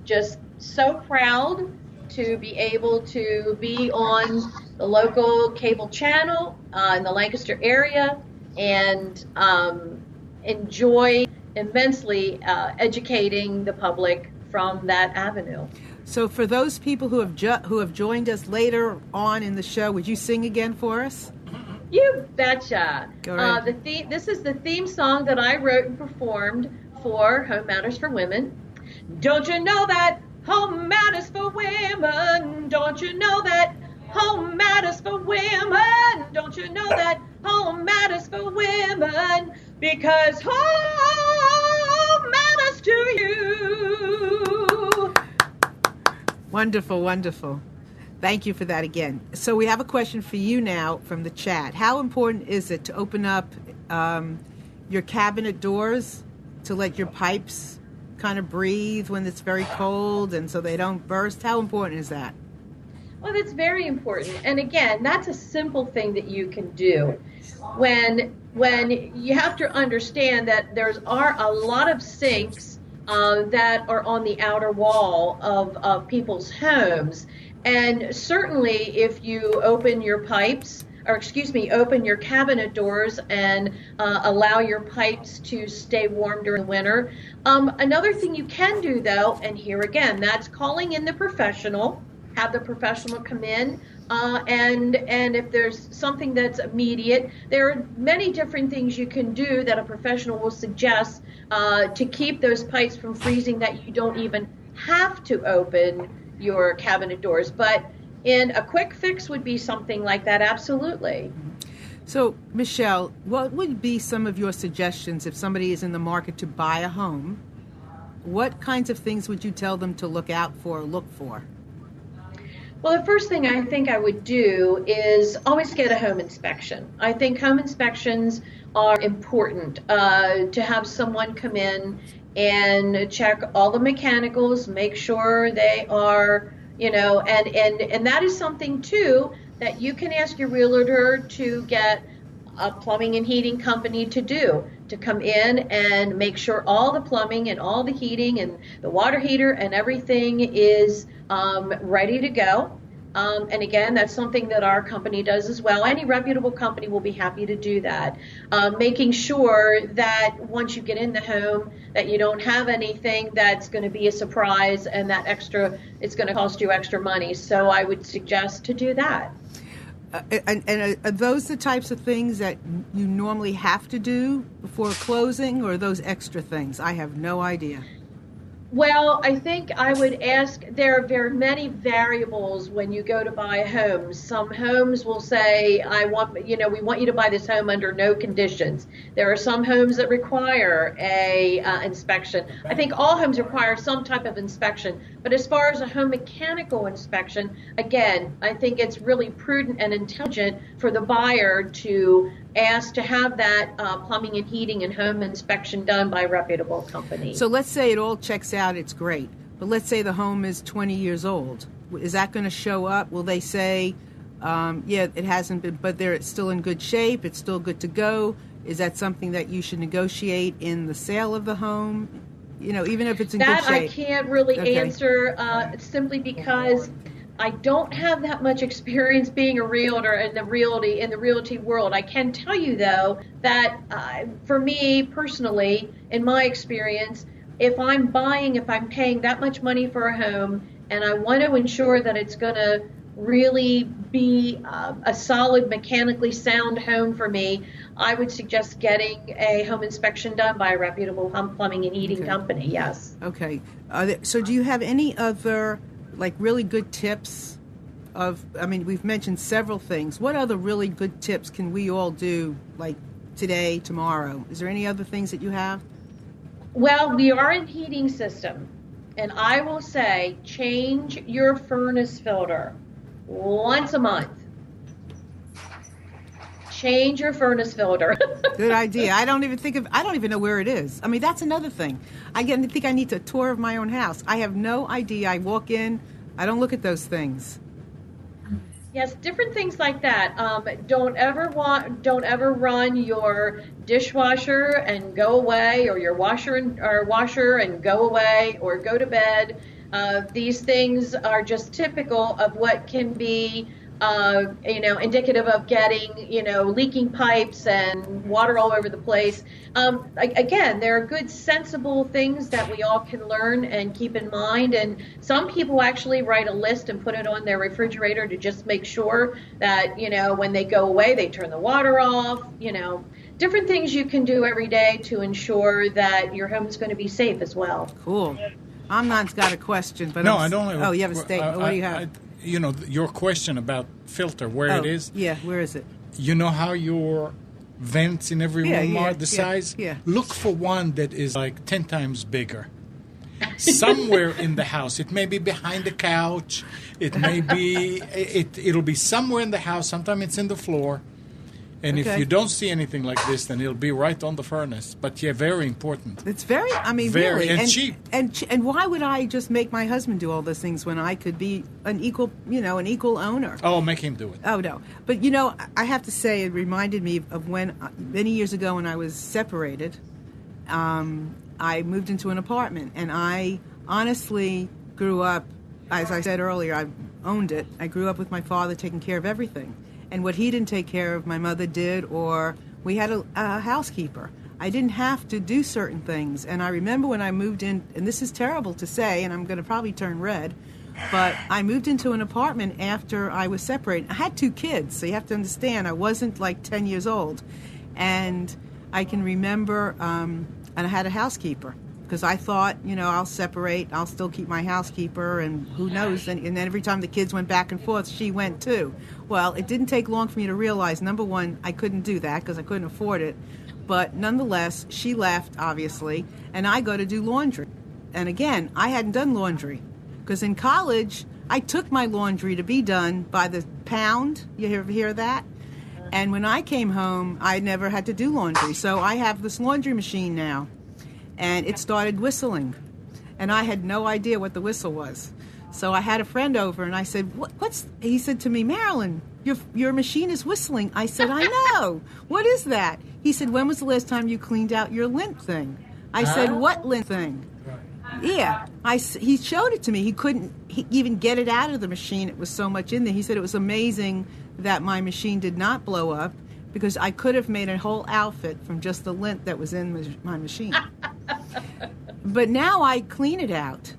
just so proud to be able to be on the local cable channel in the Lancaster area and enjoy immensely educating the public from that avenue. So for those people who have joined us later on in the show, would you sing again for us? You betcha. Go ahead. This is the theme song that I wrote and performed for Home Matters for Women. Don't you know that home matters for women? Don't you know that home matters for women? Don't you know that home matters for women? Because home matters to you. Wonderful, wonderful. Thank you for that again. So we have a question for you now from the chat. How important is it to open up your cabinet doors to let your pipes kind of breathe when it's very cold and so they don't burst? How important is that? Well, that's very important. And again, that's a simple thing that you can do. When you have to understand that there are a lot of sinks that are on the outer wall of people's homes. And certainly if you open your open your cabinet doors and allow your pipes to stay warm during the winter. Another thing you can do, though, and here again, that's calling in the professional, have the professional come in, and if there's something that's immediate, there are many different things you can do that a professional will suggest to keep those pipes from freezing, that you don't even have to open your cabinet doors. But in a quick fix would be something like that, absolutely. So, Michelle, what would be some of your suggestions if somebody is in the market to buy a home? What kinds of things would you tell them to look out for or look for? Well, the first thing I think I would do is always get a home inspection. I think home inspections are important, to have someone come in and check all the mechanicals, make sure they are, and that is something too that you can ask your realtor to get a plumbing and heating company to do. to come in and make sure all the plumbing and all the heating and the water heater and everything is ready to go. And again, that's something that our company does as well. Any reputable company will be happy to do that. Making sure that once you get in the home, that you don't have anything that's going to be a surprise and that it's going to cost you extra money. So I would suggest to do that. And are those the types of things that you normally have to do before closing, or are those extra things? I have no idea. Well, I think I would ask, there are very many variables when you go to buy a home. Some homes will say, we want you to buy this home under no conditions. There are some homes that require a inspection. I think all homes require some type of inspection. But as far as a home mechanical inspection, again, I think it's really prudent and intelligent for the buyer to ask to have that plumbing and heating and home inspection done by a reputable company. So let's say it all checks out, it's great. But let's say the home is 20 years old. Is that going to show up? Will they say, it hasn't been, but it's still in good shape, it's still good to go? Is that something that you should negotiate in the sale of the home? Even if it's in good shape? That I can't really answer simply because I don't have that much experience being a realtor in the realty world. I can tell you, though, that for me personally, in my experience, if I'm paying that much money for a home and I want to ensure that it's going to really be a solid, mechanically sound home for me, I would suggest getting a home inspection done by a reputable plumbing and heating company, yes. Okay. So do you have any other really good tips we've mentioned several things. What other really good tips can we all do, today, tomorrow? Is there any other things that you have? Well, we are in heating system, and I will say change your furnace filter once a month. Change your furnace filter. Good idea. I don't even know where it is. That's another thing. I think I need a tour of my own house. I have no idea. I walk in, I don't look at those things. Yes, different things like that. Don't ever run your dishwasher and go away, or your washer and go away, or go to bed. These things are just typical of what can be indicative of getting, leaking pipes and water all over the place. Again, there are good, sensible things that we all can learn and keep in mind. And some people actually write a list and put it on their refrigerator to just make sure that, when they go away, they turn the water off, different things you can do every day to ensure that your home is going to be safe as well. Cool. Amnon's got a question, but I don't have. Oh, you have a statement. What do you have? Your question about filter, where it is. Yeah, where is it? You know how your vents in every room are the size? Yeah. Look for one that is 10 times bigger. Somewhere in the house. It may be behind the couch. It may be, it'll be somewhere in the house. Sometimes it's in the floor. And if you don't see anything like this, then it'll be right on the furnace. But very important. It's very, very, really. And cheap. And why would I just make my husband do all those things when I could be an equal owner? Oh, make him do it. Oh, no. But, I have to say, it reminded me of when, many years ago when I was separated, I moved into an apartment. And I honestly grew up, as I said earlier, I owned it. I grew up with my father taking care of everything. And what he didn't take care of, my mother did, or we had a housekeeper. I didn't have to do certain things. And I remember when I moved in, and this is terrible to say, and I'm going to probably turn red, but I moved into an apartment after I was separated. I had 2 kids, so you have to understand, I wasn't 10 years old. And I can remember, and I had a housekeeper. Because I thought, I'll separate, I'll still keep my housekeeper, and who knows. And then every time the kids went back and forth, she went too. Well, it didn't take long for me to realize, number one, I couldn't do that because I couldn't afford it. But nonetheless, she left, obviously, and I go to do laundry. And again, I hadn't done laundry. Because in college, I took my laundry to be done by the pound. You ever hear that? And when I came home, I never had to do laundry. So I have this laundry machine now. And it started whistling. And I had no idea what the whistle was. So I had a friend over, and I said, "What's?" He said to me, "Marilyn, your machine is whistling." I said, "I know. What is that?" He said, "When was the last time you cleaned out your lint thing?" I said, "What lint thing?" Yeah, he showed it to me. He couldn't even get it out of the machine. It was so much in there. He said it was amazing that my machine did not blow up, because I could have made a whole outfit from just the lint that was in my machine. But now I clean it out.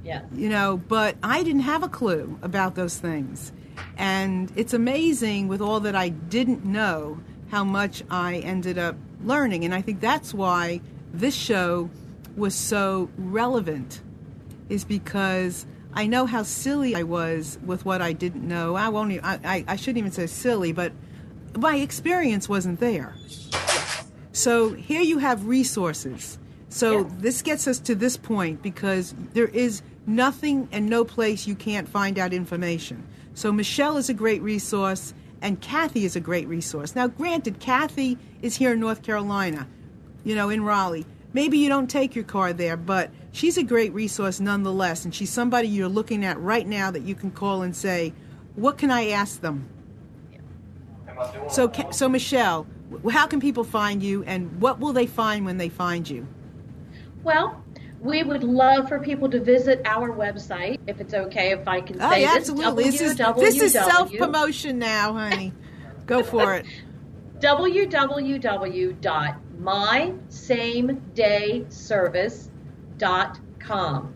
Yeah. You know, but I didn't have a clue about those things. And it's amazing, with all that I didn't know, how much I ended up learning. And I think that's why this show was so relevant, is because I know how silly I was with what I didn't know. I shouldn't even say silly, but my experience wasn't there. So here you have resources. So this gets us to this point, because there is nothing and no place you can't find out information. So Michelle is a great resource, and Kathy is a great resource. Now, granted, Kathy is here in North Carolina, you know, in Raleigh. Maybe you don't take your car there, but she's a great resource nonetheless, and she's somebody you're looking at right now that you can call and say, what can I ask them? So Michelle, how can people find you, and what will they find when they find you? Well, we would love for people to visit our website, if it's okay if I can say yeah, this. Absolutely. This is self-promotion now, honey. Go for it. www.mysamedayservice.com.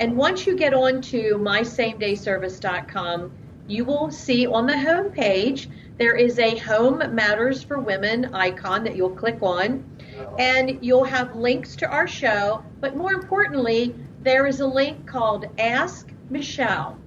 And once you get onto mysamedayservice.com, you will see on the home page there is a Home Matters for Women icon that you'll click on, and you'll have links to our show, but more importantly, there is a link called Ask Michelle.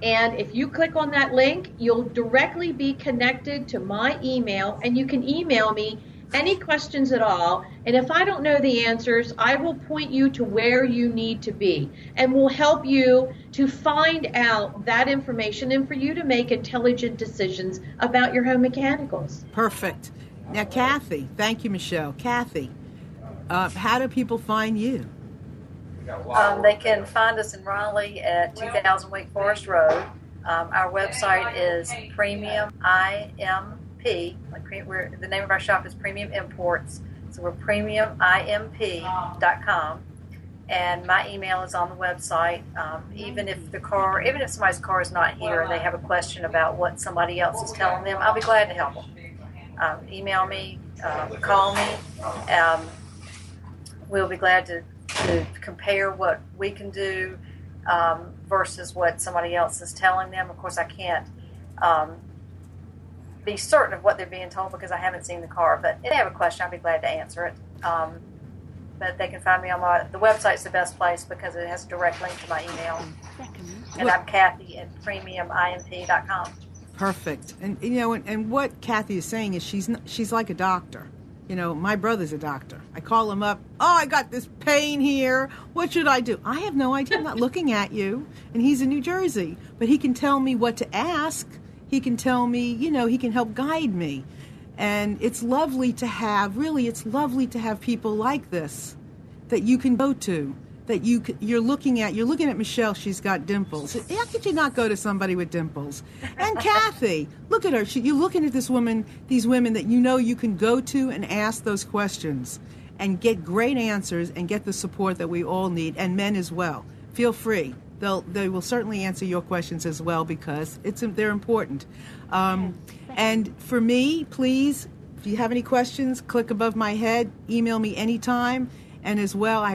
And if you click on that link, you'll directly be connected to my email, and you can email me any questions at all. And if I don't know the answers, I will point you to where you need to be, and will help you to find out that information and for you to make intelligent decisions about your home mechanicals. Perfect. Now, Kathy, thank you, Michelle. Kathy, how do people find you? They can find us in Raleigh at 2000 Wake Forest Road. Our website is Premium IMP. The name of our shop is Premium Imports. So we're premiumimp.com. And my email is on the website. Even if somebody's car is not here and they have a question about what somebody else is telling them, I'll be glad to help them. Email me, call me. We'll be glad to compare what we can do versus what somebody else is telling them. Of course, I can't be certain of what they're being told because I haven't seen the car. But if they have a question, I'll be glad to answer it. But they can find me on the website's the best place because it has a direct link to my email. And I'm Kathy at premiumimp.com. Perfect. And you know, and what Kathy is saying is she's like a doctor. You know, my brother's a doctor. I call him up. Oh, I got this pain here. What should I do? I have no idea. I'm not looking at you. And he's in New Jersey. But he can tell me what to ask. He can tell me, you know, he can help guide me. And it's lovely to have people like this that you can go to, that you're looking at Michelle. She's got dimples. How could you not go to somebody with dimples? And Kathy, look at her. You're looking at these women that you know you can go to and ask those questions and get great answers and get the support that we all need, and men as well. Feel free. They will certainly answer your questions as well because they're important. And for me, please, if you have any questions, click above my head, email me anytime. And as well,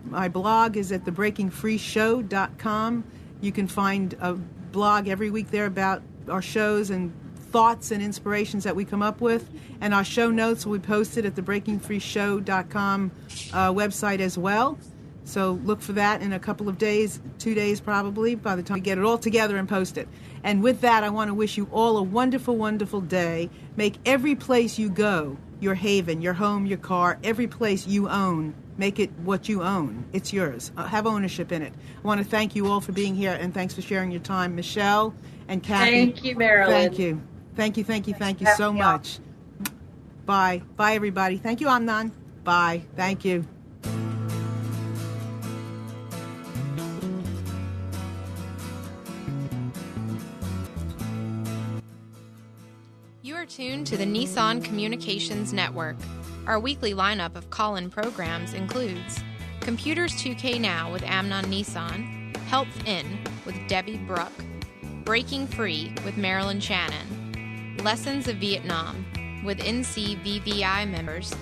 my blog is at thebreakingfreeshow.com. You can find a blog every week there about our shows and thoughts and inspirations that we come up with. And our show notes will be posted at thebreakingfreeshow.com website as well. So look for that in a couple of days, 2 days probably, by the time we get it all together and post it. And with that, I want to wish you all a wonderful, wonderful day. Make every place you go your haven, your home, your car, every place you own. Make it what you own. It's yours. Have ownership in it. I want to thank you all for being here, and thanks for sharing your time. Michelle and Kathy. Thank you, Marilyn. Thank you so much. Bye. Bye, everybody. Thank you, Amnon. Bye. Thank you. You are tuned to the Nissan Communications Network. Our weekly lineup of call-in programs includes Computers 2K Now with Amnon Nissan, Health In with Debbie Bruck, Breaking Free with Marilyn Shannon, Lessons of Vietnam with NCVVI members,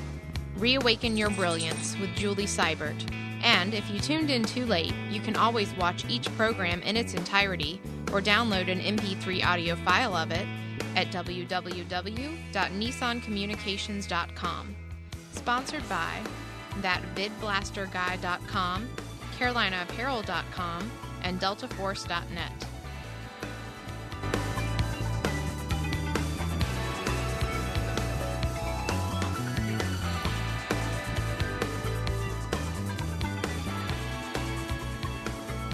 Reawaken Your Brilliance with Julie Seibert. And if you tuned in too late, you can always watch each program in its entirety or download an MP3 audio file of it at www.nissancommunications.com. Sponsored by ThatVidBlasterGuy.com, CarolinaApparel.com, and DeltaForce.net.